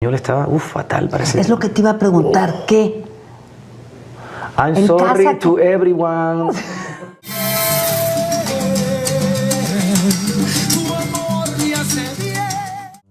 Yo le estaba, fatal, parece. Es lo que te iba a preguntar, ¿qué? I'm En sorry casa, to everyone.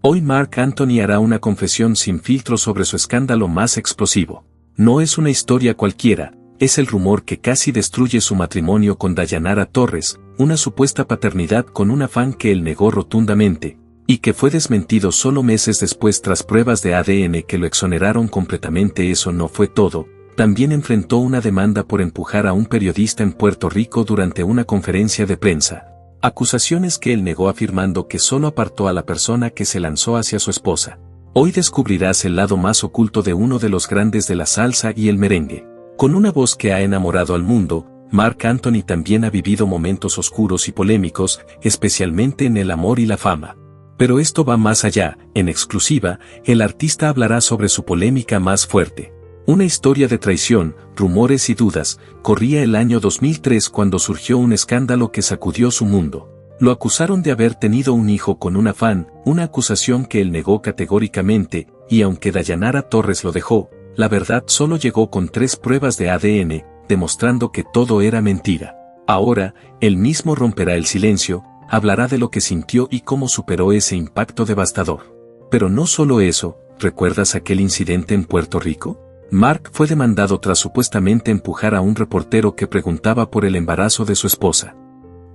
Hoy Marc Anthony hará una confesión sin filtro sobre su escándalo más explosivo. No es una historia cualquiera, es el rumor que casi destruye su matrimonio con Dayanara Torres, una supuesta paternidad con una fan que él negó rotundamente, y que fue desmentido solo meses después tras pruebas de ADN que lo exoneraron completamente. Eso no fue todo, también enfrentó una demanda por empujar a un periodista en Puerto Rico durante una conferencia de prensa. Acusaciones que él negó afirmando que solo apartó a la persona que se lanzó hacia su esposa. Hoy descubrirás el lado más oculto de uno de los grandes de la salsa y el merengue. Con una voz que ha enamorado al mundo, Marc Anthony también ha vivido momentos oscuros y polémicos, especialmente en el amor y la fama. Pero esto va más allá. En exclusiva, el artista hablará sobre su polémica más fuerte. Una historia de traición, rumores y dudas. Corría el año 2003 cuando surgió un escándalo que sacudió su mundo. Lo acusaron de haber tenido un hijo con una fan, una acusación que él negó categóricamente, y aunque Dayanara Torres lo dejó, la verdad solo llegó con 3 pruebas de ADN, demostrando que todo era mentira. Ahora, él mismo romperá el silencio, hablará de lo que sintió y cómo superó ese impacto devastador. Pero no solo eso, ¿recuerdas aquel incidente en Puerto Rico? Marc fue demandado tras supuestamente empujar a un reportero que preguntaba por el embarazo de su esposa.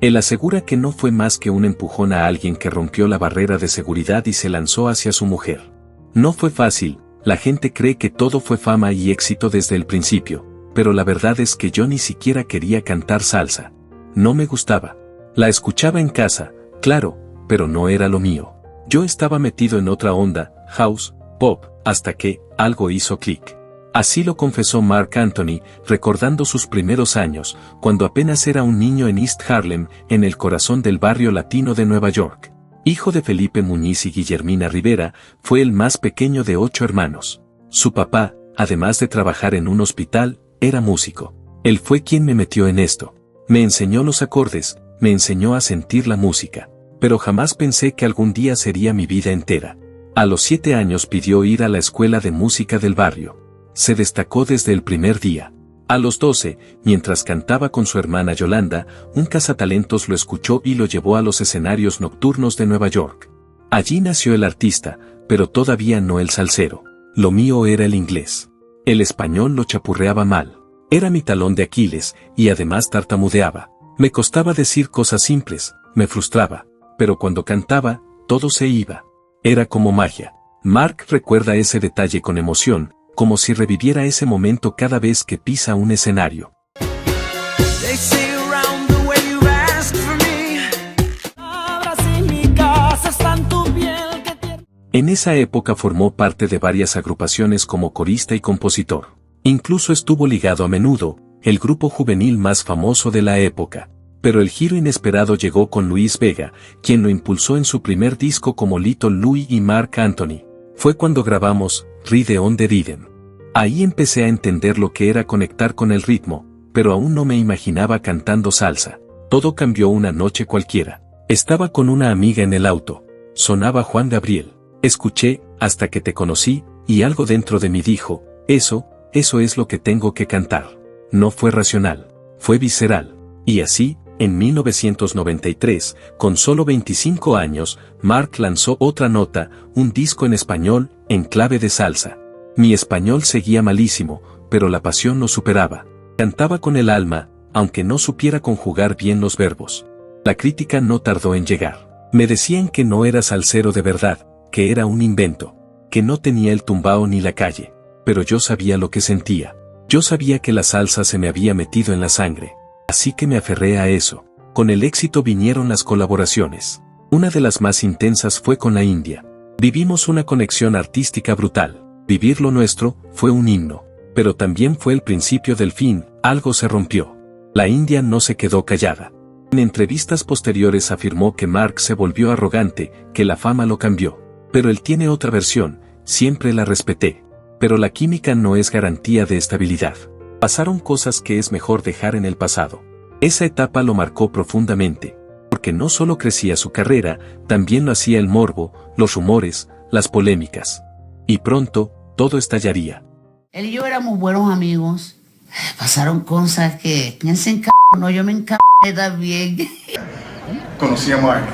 Él asegura que no fue más que un empujón a alguien que rompió la barrera de seguridad y se lanzó hacia su mujer. No fue fácil, la gente cree que todo fue fama y éxito desde el principio, pero la verdad es que yo ni siquiera quería cantar salsa. No me gustaba. La escuchaba en casa, claro, pero no era lo mío. Yo estaba metido en otra onda, house, pop, hasta que algo hizo clic. Así lo confesó Marc Anthony, recordando sus primeros años, cuando apenas era un niño en East Harlem, en el corazón del barrio latino de Nueva York. Hijo de Felipe Muñiz y Guillermina Rivera, fue el más pequeño de 8 hermanos. Su papá, además de trabajar en un hospital, era músico. Él fue quien me metió en esto. Me enseñó los acordes, me enseñó a sentir la música. Pero jamás pensé que algún día sería mi vida entera. A los 7 años pidió ir a la escuela de música del barrio. Se destacó desde el primer día. A los 12, mientras cantaba con su hermana Yolanda, un cazatalentos lo escuchó y lo llevó a los escenarios nocturnos de Nueva York. Allí nació el artista, pero todavía no el salsero. Lo mío era el inglés. El español lo chapurreaba mal. Era mi talón de Aquiles, y además tartamudeaba. Me costaba decir cosas simples, me frustraba. Pero cuando cantaba, todo se iba. Era como magia. Marc recuerda ese detalle con emoción, como si reviviera ese momento cada vez que pisa un escenario. En esa época formó parte de varias agrupaciones como corista y compositor. Incluso estuvo ligado a Menudo, el grupo juvenil más famoso de la época. Pero el giro inesperado llegó con Luis Vega, quien lo impulsó en su primer disco como Little Louis y Marc Anthony. Fue cuando grabamos Ride on the Rhythm. Ahí empecé a entender lo que era conectar con el ritmo, pero aún no me imaginaba cantando salsa. Todo cambió una noche cualquiera. Estaba con una amiga en el auto. Sonaba Juan Gabriel. Escuché, Hasta que te conocí, y algo dentro de mí dijo, eso es lo que tengo que cantar. No fue racional, fue visceral. Y así, en 1993, con solo 25 años, Marc lanzó Otra Nota, un disco en español, en clave de salsa. Mi español seguía malísimo, pero la pasión lo superaba. Cantaba con el alma, aunque no supiera conjugar bien los verbos. La crítica no tardó en llegar. Me decían que no era salsero de verdad, que era un invento, que no tenía el tumbao ni la calle. Pero yo sabía lo que sentía. Yo sabía que la salsa se me había metido en la sangre. Así que me aferré a eso. Con el éxito vinieron las colaboraciones. Una de las más intensas fue con la India. Vivimos una conexión artística brutal. Vivir lo nuestro fue un himno. Pero también fue el principio del fin, algo se rompió. La India no se quedó callada. En entrevistas posteriores afirmó que Marc se volvió arrogante, que la fama lo cambió. Pero él tiene otra versión, siempre la respeté. Pero la química no es garantía de estabilidad. Pasaron cosas que es mejor dejar en el pasado. Esa etapa lo marcó profundamente, porque no solo crecía su carrera, también lo hacía el morbo, los rumores, las polémicas. Y pronto, todo estallaría. Él y yo éramos buenos amigos. Pasaron cosas que piensen no, yo me también. Conocí a Mark.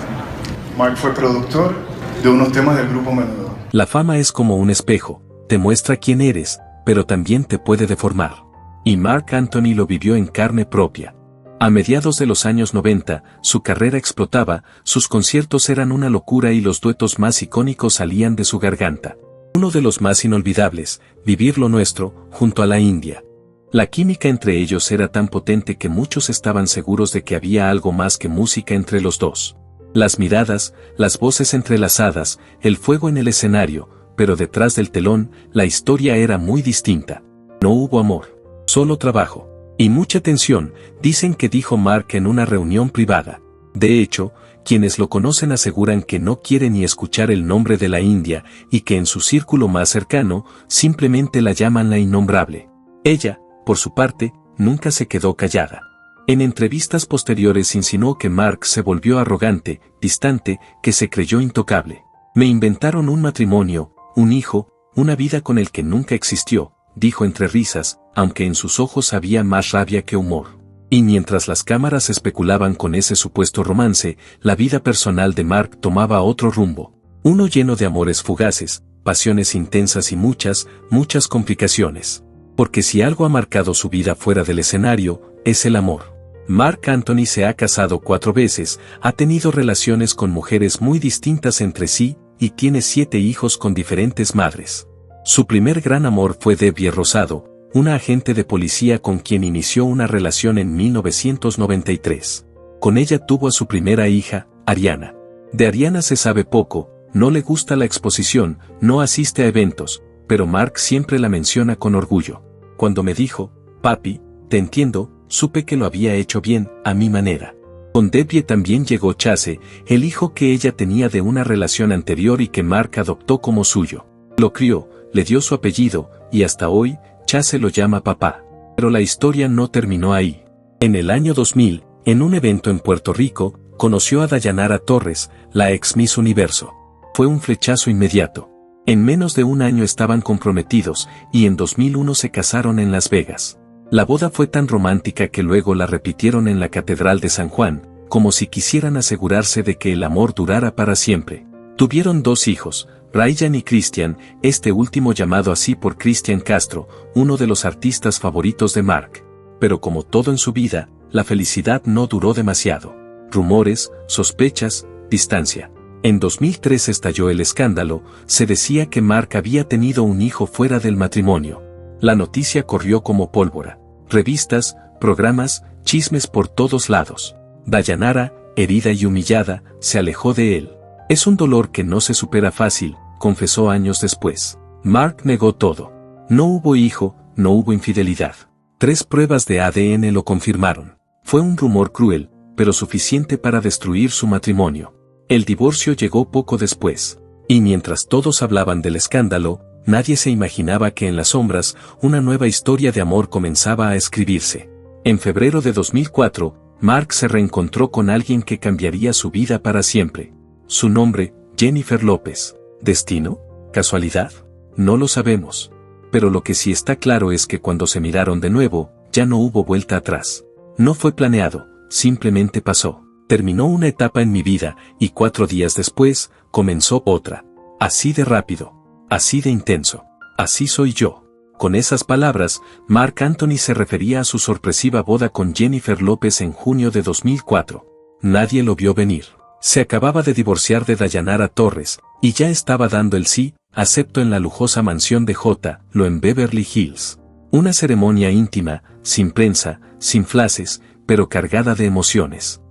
Mark fue productor de unos temas del grupo Menudo. La fama es como un espejo, te muestra quién eres, pero también te puede deformar. Y Marc Anthony lo vivió en carne propia. A mediados de los años 90, su carrera explotaba, sus conciertos eran una locura y los duetos más icónicos salían de su garganta. Uno de los más inolvidables, Vivir lo Nuestro, junto a la India. La química entre ellos era tan potente que muchos estaban seguros de que había algo más que música entre los dos. Las miradas, las voces entrelazadas, el fuego en el escenario, pero detrás del telón, la historia era muy distinta. No hubo amor, solo trabajo. Y mucha tensión, dicen que dijo Mark en una reunión privada. De hecho, quienes lo conocen aseguran que no quiere ni escuchar el nombre de la India y que en su círculo más cercano, simplemente la llaman la innombrable. Ella, por su parte, nunca se quedó callada. En entrevistas posteriores insinuó que Mark se volvió arrogante, distante, que se creyó intocable. Me inventaron un matrimonio, un hijo, una vida con el que nunca existió, dijo entre risas, aunque en sus ojos había más rabia que humor. Y mientras las cámaras especulaban con ese supuesto romance, la vida personal de Mark tomaba otro rumbo. Uno lleno de amores fugaces, pasiones intensas y muchas complicaciones. Porque si algo ha marcado su vida fuera del escenario, es el amor. Marc Anthony se ha casado 4 veces, ha tenido relaciones con mujeres muy distintas entre sí, y tiene 7 hijos con diferentes madres. Su primer gran amor fue Debbie Rosado, una agente de policía con quien inició una relación en 1993. Con ella tuvo a su primera hija, Ariana. De Ariana se sabe poco, no le gusta la exposición, no asiste a eventos, pero Mark siempre la menciona con orgullo. Cuando me dijo, papi, te entiendo, supe que lo había hecho bien, a mi manera. Con Debbie también llegó Chase, el hijo que ella tenía de una relación anterior y que Mark adoptó como suyo. Lo crió, le dio su apellido, y hasta hoy, Chase lo llama papá. Pero la historia no terminó ahí. En el año 2000, en un evento en Puerto Rico, conoció a Dayanara Torres, la ex Miss Universo. Fue un flechazo inmediato. En menos de un año estaban comprometidos, y en 2001 se casaron en Las Vegas. La boda fue tan romántica que luego la repitieron en la Catedral de San Juan, como si quisieran asegurarse de que el amor durara para siempre. Tuvieron 2 hijos, Ryan y Christian, este último llamado así por Cristian Castro, uno de los artistas favoritos de Mark. Pero como todo en su vida, la felicidad no duró demasiado. Rumores, sospechas, distancia. En 2003 estalló el escándalo, se decía que Mark había tenido un hijo fuera del matrimonio. La noticia corrió como pólvora. Revistas, programas, chismes por todos lados. Dayanara, herida y humillada, se alejó de él. Es un dolor que no se supera fácil, confesó años después. Mark negó todo. No hubo hijo, no hubo infidelidad. 3 pruebas de ADN lo confirmaron. Fue un rumor cruel, pero suficiente para destruir su matrimonio. El divorcio llegó poco después. Y mientras todos hablaban del escándalo, nadie se imaginaba que en las sombras, una nueva historia de amor comenzaba a escribirse. En febrero de 2004, Mark se reencontró con alguien que cambiaría su vida para siempre. Su nombre, Jennifer López. ¿Destino? ¿Casualidad? No lo sabemos. Pero lo que sí está claro es que cuando se miraron de nuevo, ya no hubo vuelta atrás. No fue planeado, simplemente pasó. Terminó una etapa en mi vida, y 4 días después, comenzó otra. Así de rápido. Así de intenso. Así soy yo. Con esas palabras, Marc Anthony se refería a su sorpresiva boda con Jennifer López en junio de 2004. Nadie lo vio venir. Se acababa de divorciar de Dayanara Torres, y ya estaba dando el sí, acepto en la lujosa mansión de J. Lo en Beverly Hills. Una ceremonia íntima, sin prensa, sin flashes, pero cargada de emociones.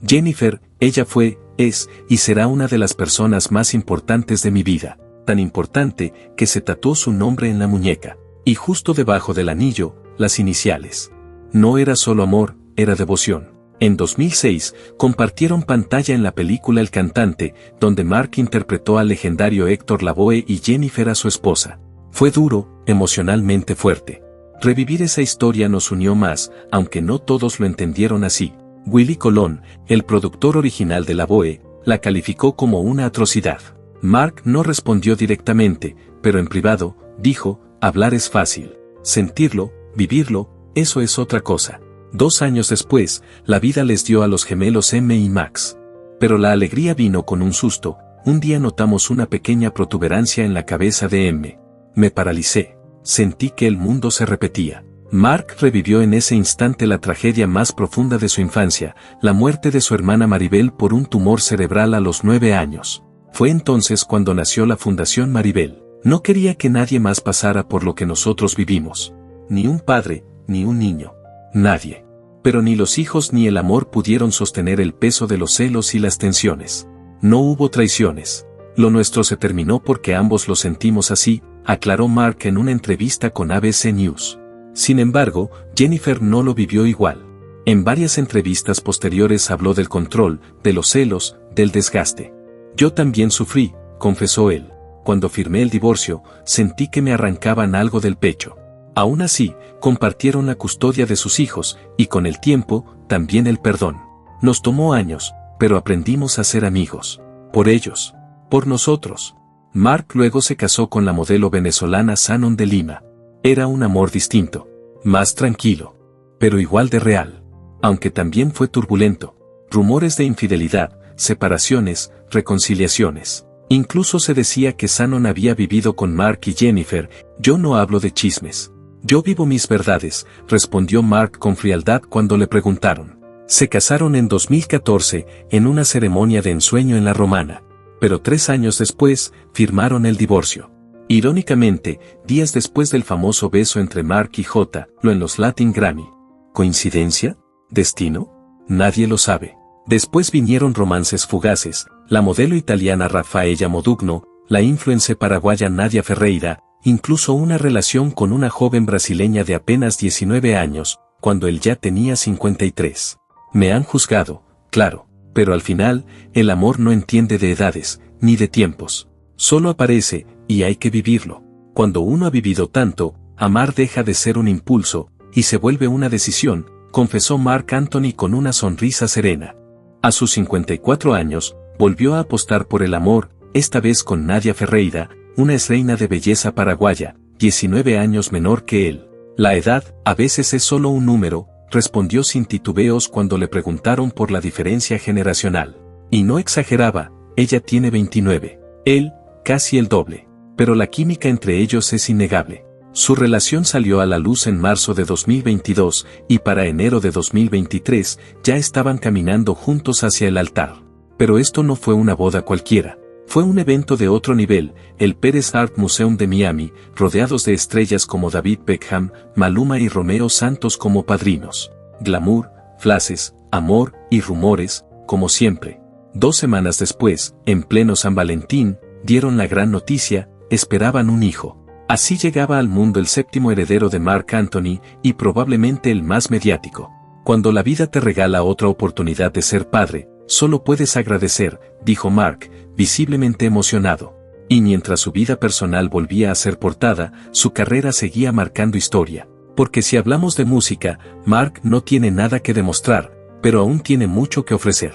Jennifer, ella fue, es, y será una de las personas más importantes de mi vida. Tan importante que se tatuó su nombre en la muñeca, y justo debajo del anillo, las iniciales. No era solo amor, era devoción. En 2006, compartieron pantalla en la película El Cantante, donde Mark interpretó al legendario Héctor Lavoe y Jennifer a su esposa. Fue duro, emocionalmente fuerte. Revivir esa historia nos unió más, aunque no todos lo entendieron así. Willy Colón, el productor original de Lavoe, la calificó como una atrocidad. Mark no respondió directamente, pero en privado, dijo, hablar es fácil. Sentirlo, vivirlo, eso es otra cosa. 2 años después, la vida les dio a los gemelos M y Max. Pero la alegría vino con un susto. Un día notamos una pequeña protuberancia en la cabeza de M. Me paralicé. Sentí que el mundo se repetía. Mark revivió en ese instante la tragedia más profunda de su infancia, la muerte de su hermana Maribel por un tumor cerebral a los 9 años. Fue entonces cuando nació la Fundación Maribel. No quería que nadie más pasara por lo que nosotros vivimos. Ni un padre, ni un niño. Nadie. Pero ni los hijos ni el amor pudieron sostener el peso de los celos y las tensiones. No hubo traiciones. Lo nuestro se terminó porque ambos lo sentimos así, aclaró Mark en una entrevista con ABC News. Sin embargo, Jennifer no lo vivió igual. En varias entrevistas posteriores habló del control, de los celos, del desgaste. Yo también sufrí, confesó él. Cuando firmé el divorcio, sentí que me arrancaban algo del pecho. Aún así, compartieron la custodia de sus hijos, y con el tiempo, también el perdón. Nos tomó años, pero aprendimos a ser amigos. Por ellos. Por nosotros. Mark luego se casó con la modelo venezolana Shannon de Lima. Era un amor distinto. Más tranquilo. Pero igual de real. Aunque también fue turbulento. Rumores de infidelidad, separaciones, reconciliaciones. Incluso se decía que Shannon había vivido con Mark y Jennifer. Yo no hablo de chismes. Yo vivo mis verdades, respondió Mark con frialdad cuando le preguntaron. Se casaron en 2014, en una ceremonia de ensueño en La Romana. Pero 3 años después, firmaron el divorcio. Irónicamente, días después del famoso beso entre Mark y J. Lo en los Latin Grammy. ¿Coincidencia? ¿Destino? Nadie lo sabe. Después vinieron romances fugaces, la modelo italiana Raffaella Modugno, la influencer paraguaya Nadia Ferreira, incluso una relación con una joven brasileña de apenas 19 años, cuando él ya tenía 53. Me han juzgado, claro, pero al final, el amor no entiende de edades, ni de tiempos. Solo aparece, y hay que vivirlo. Cuando uno ha vivido tanto, amar deja de ser un impulso, y se vuelve una decisión, confesó Marc Anthony con una sonrisa serena. A sus 54 años, volvió a apostar por el amor, esta vez con Nadia Ferreira, una exreina de belleza paraguaya, 19 años menor que él. La edad, a veces es solo un número, respondió sin titubeos cuando le preguntaron por la diferencia generacional. Y no exageraba, ella tiene 29. Él, casi el doble. Pero la química entre ellos es innegable. Su relación salió a la luz en marzo de 2022, y para enero de 2023, ya estaban caminando juntos hacia el altar. Pero esto no fue una boda cualquiera. Fue un evento de otro nivel, el Pérez Art Museum de Miami, rodeados de estrellas como David Beckham, Maluma y Romeo Santos como padrinos. Glamour, flashes, amor y rumores, como siempre. 2 semanas después, en pleno San Valentín, dieron la gran noticia, esperaban un hijo. Así llegaba al mundo el 7º heredero de Marc Anthony, y probablemente el más mediático. Cuando la vida te regala otra oportunidad de ser padre, solo puedes agradecer, dijo Marc, visiblemente emocionado. Y mientras su vida personal volvía a ser portada, su carrera seguía marcando historia. Porque si hablamos de música, Marc no tiene nada que demostrar, pero aún tiene mucho que ofrecer.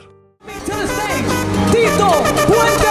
¡Tito Puente!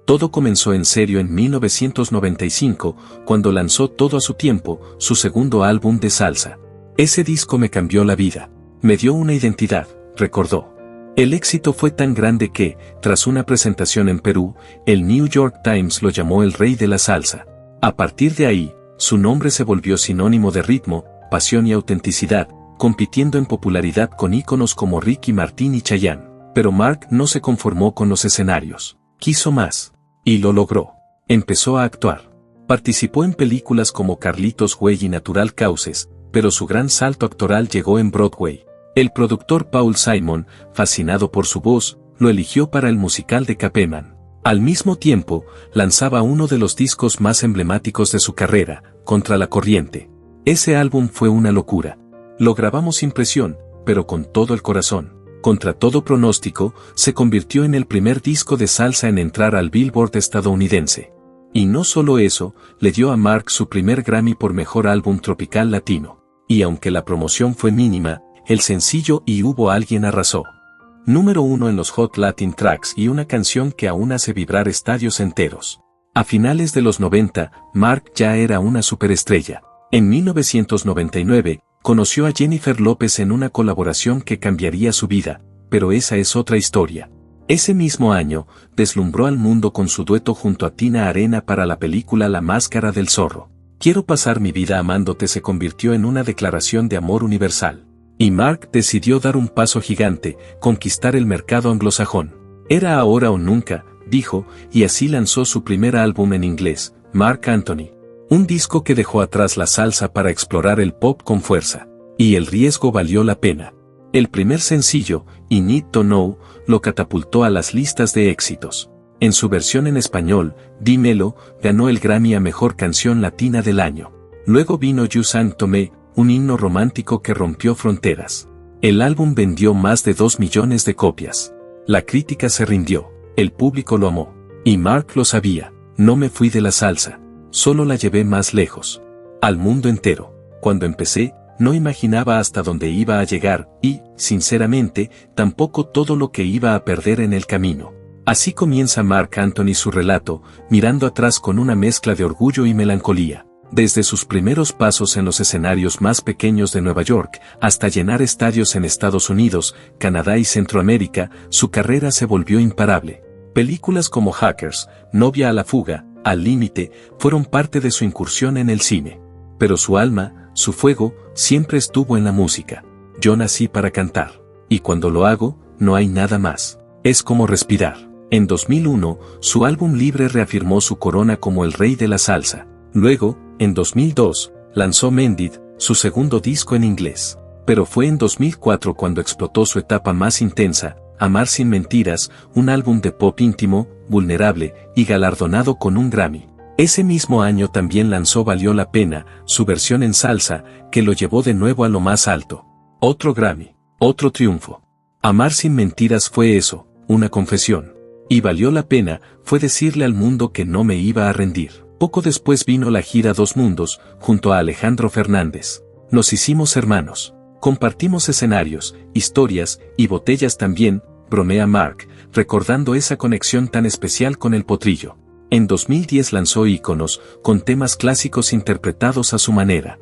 Todo comenzó en serio en 1995, cuando lanzó Todo a su tiempo, su segundo álbum de salsa. Ese disco me cambió la vida. Me dio una identidad, recordó. El éxito fue tan grande que, tras una presentación en Perú, el New York Times lo llamó el rey de la salsa. A partir de ahí, su nombre se volvió sinónimo de ritmo, pasión y autenticidad, compitiendo en popularidad con íconos como Ricky Martin y Chayanne. Pero Marc no se conformó con los escenarios. Quiso más. Y lo logró. Empezó a actuar. Participó en películas como Carlitos Way y Natural Causes, pero su gran salto actoral llegó en Broadway. El productor Paul Simon, fascinado por su voz, lo eligió para el musical de Capeman. Al mismo tiempo, lanzaba uno de los discos más emblemáticos de su carrera, Contra la Corriente. Ese álbum fue una locura. Lo grabamos sin presión, pero con todo el corazón. Contra todo pronóstico, se convirtió en el primer disco de salsa en entrar al Billboard estadounidense. Y no solo eso, le dio a Marc su primer Grammy por Mejor Álbum Tropical Latino. Y aunque la promoción fue mínima, el sencillo Y Hubo Alguien arrasó. Número 1 en los Hot Latin Tracks y una canción que aún hace vibrar estadios enteros. A finales de los 90, Mark ya era una superestrella. En 1999, conoció a Jennifer López en una colaboración que cambiaría su vida, pero esa es otra historia. Ese mismo año, deslumbró al mundo con su dueto junto a Tina Arena para la película La Máscara del Zorro. Quiero pasar mi vida amándote se convirtió en una declaración de amor universal. Y Mark decidió dar un paso gigante, conquistar el mercado anglosajón. Era ahora o nunca, dijo, y así lanzó su primer álbum en inglés, Marc Anthony. Un disco que dejó atrás la salsa para explorar el pop con fuerza. Y el riesgo valió la pena. El primer sencillo, I Need to Know, lo catapultó a las listas de éxitos. En su versión en español, Dímelo, ganó el Grammy a Mejor Canción Latina del Año. Luego vino You Sang to Me, un himno romántico que rompió fronteras. El álbum vendió más de 2 millones de copias. La crítica se rindió, el público lo amó. Y Mark lo sabía, no me fui de la salsa, solo la llevé más lejos. Al mundo entero. Cuando empecé, no imaginaba hasta dónde iba a llegar y, sinceramente, tampoco todo lo que iba a perder en el camino. Así comienza Marc Anthony su relato, mirando atrás con una mezcla de orgullo y melancolía. Desde sus primeros pasos en los escenarios más pequeños de Nueva York, hasta llenar estadios en Estados Unidos, Canadá y Centroamérica, su carrera se volvió imparable. Películas como Hackers, Novia a la fuga, Al límite, fueron parte de su incursión en el cine. Pero su alma, su fuego, siempre estuvo en la música. Yo nací para cantar. Y cuando lo hago, no hay nada más. Es como respirar. En 2001, su álbum Libre reafirmó su corona como el rey de la salsa. Luego, en 2002, lanzó Mended, su segundo disco en inglés. Pero fue en 2004 cuando explotó su etapa más intensa, Amar sin mentiras, un álbum de pop íntimo, vulnerable y galardonado con un Grammy. Ese mismo año también lanzó Valió la Pena, su versión en salsa, que lo llevó de nuevo a lo más alto. Otro Grammy, otro triunfo. Amar sin mentiras fue eso, una confesión. Y Valió la Pena fue decirle al mundo que no me iba a rendir. Poco después vino la gira Dos Mundos, junto a Alejandro Fernández. Nos hicimos hermanos. Compartimos escenarios, historias y botellas también, bromea Mark, recordando esa conexión tan especial con el potrillo. En 2010 lanzó Íconos, con temas clásicos interpretados a su manera.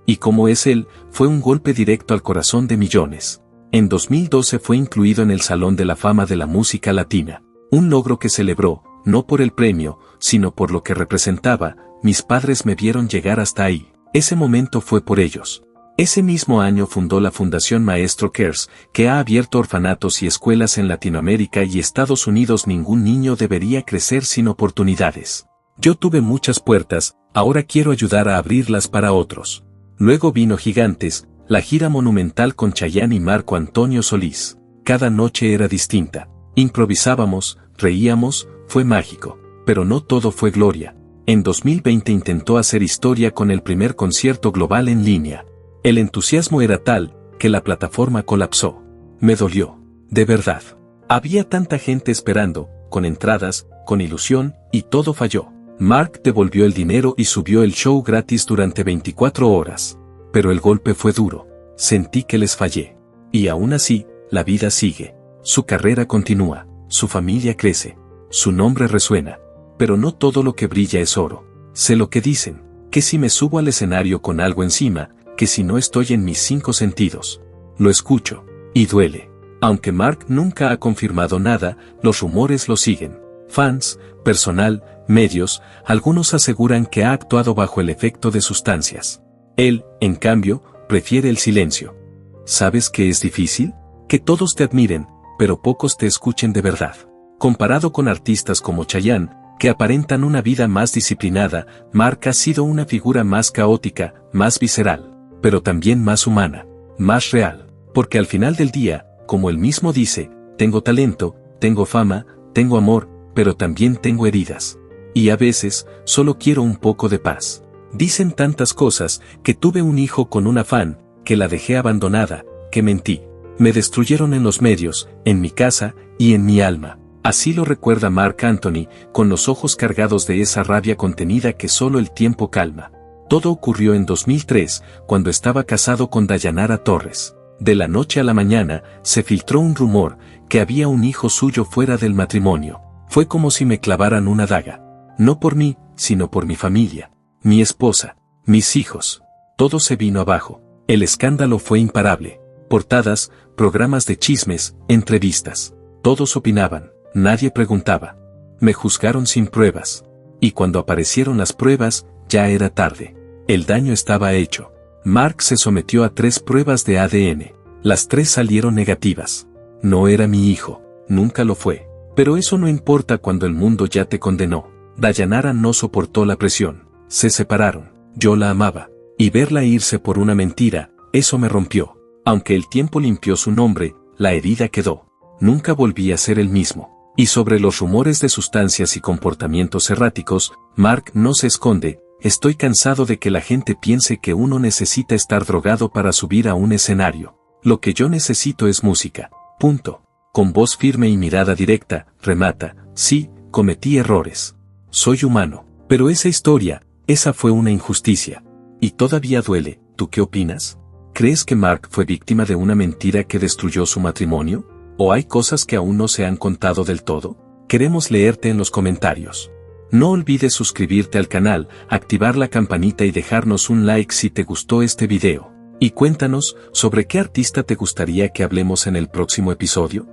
Y como es él, fue un golpe directo al corazón de millones. En 2012 fue incluido en el Salón de la Fama de la Música Latina, un logro que celebró, no por el premio, sino por lo que representaba. Mis padres me vieron llegar hasta ahí. Ese momento fue por ellos. Ese mismo año fundó la Fundación Maestro Cares, que ha abierto orfanatos y escuelas en Latinoamérica y Estados Unidos. Ningún niño debería crecer sin oportunidades. Yo tuve muchas puertas, ahora quiero ayudar a abrirlas para otros. Luego vino Gigantes, la gira monumental con Chayanne y Marco Antonio Solís. Cada noche era distinta. Improvisábamos, reíamos, fue mágico. Pero no todo fue gloria. En 2020 intentó hacer historia con el primer concierto global en línea. El entusiasmo era tal, que la plataforma colapsó. Me dolió. De verdad. Había tanta gente esperando, con entradas, con ilusión, y todo falló. Mark devolvió el dinero y subió el show gratis durante 24 horas. Pero el golpe fue duro. Sentí que les fallé. Y aún así, la vida sigue. Su carrera continúa. Su familia crece. Su nombre resuena. Pero no todo lo que brilla es oro. Sé lo que dicen, que si me subo al escenario con algo encima, que si no estoy en mis 5 sentidos. Lo escucho. Y duele. Aunque Mark nunca ha confirmado nada, los rumores lo siguen. Fans, personal, medios, algunos aseguran que ha actuado bajo el efecto de sustancias. Él, en cambio, prefiere el silencio. ¿Sabes qué es difícil? Que todos te admiren, pero pocos te escuchen de verdad. Comparado con artistas como Chayanne, que aparentan una vida más disciplinada, Mark ha sido una figura más caótica, más visceral, pero también más humana, más real. Porque al final del día, como él mismo dice, tengo talento, tengo fama, tengo amor, pero también tengo heridas. Y a veces, solo quiero un poco de paz. Dicen tantas cosas, que tuve un hijo con una fan, que la dejé abandonada, que mentí. Me destruyeron en los medios, en mi casa, y en mi alma. Así lo recuerda Marc Anthony, con los ojos cargados de esa rabia contenida que solo el tiempo calma. Todo ocurrió en 2003, cuando estaba casado con Dayanara Torres. De la noche a la mañana, se filtró un rumor, que había un hijo suyo fuera del matrimonio. Fue como si me clavaran una daga. No por mí, sino por mi familia, mi esposa, mis hijos. Todo se vino abajo. El escándalo fue imparable. Portadas, programas de chismes, entrevistas. Todos opinaban, nadie preguntaba. Me juzgaron sin pruebas. Y cuando aparecieron las pruebas, ya era tarde. El daño estaba hecho. Marc se sometió a 3 pruebas de ADN. Las 3 salieron negativas. No era mi hijo, nunca lo fue. Pero eso no importa cuando el mundo ya te condenó. Dayanara no soportó la presión. Se separaron. Yo la amaba. Y verla irse por una mentira, eso me rompió. Aunque el tiempo limpió su nombre, la herida quedó. Nunca volví a ser el mismo. Y sobre los rumores de sustancias y comportamientos erráticos, Marc no se esconde. Estoy cansado de que la gente piense que uno necesita estar drogado para subir a un escenario. Lo que yo necesito es música. Punto. Con voz firme y mirada directa, remata, sí, cometí errores. Soy humano. Pero esa historia, esa fue una injusticia. Y todavía duele. ¿Tú qué opinas? ¿Crees que Marc fue víctima de una mentira que destruyó su matrimonio? ¿O hay cosas que aún no se han contado del todo? Queremos leerte en los comentarios. No olvides suscribirte al canal, activar la campanita y dejarnos un like si te gustó este video. Y cuéntanos, ¿sobre qué artista te gustaría que hablemos en el próximo episodio?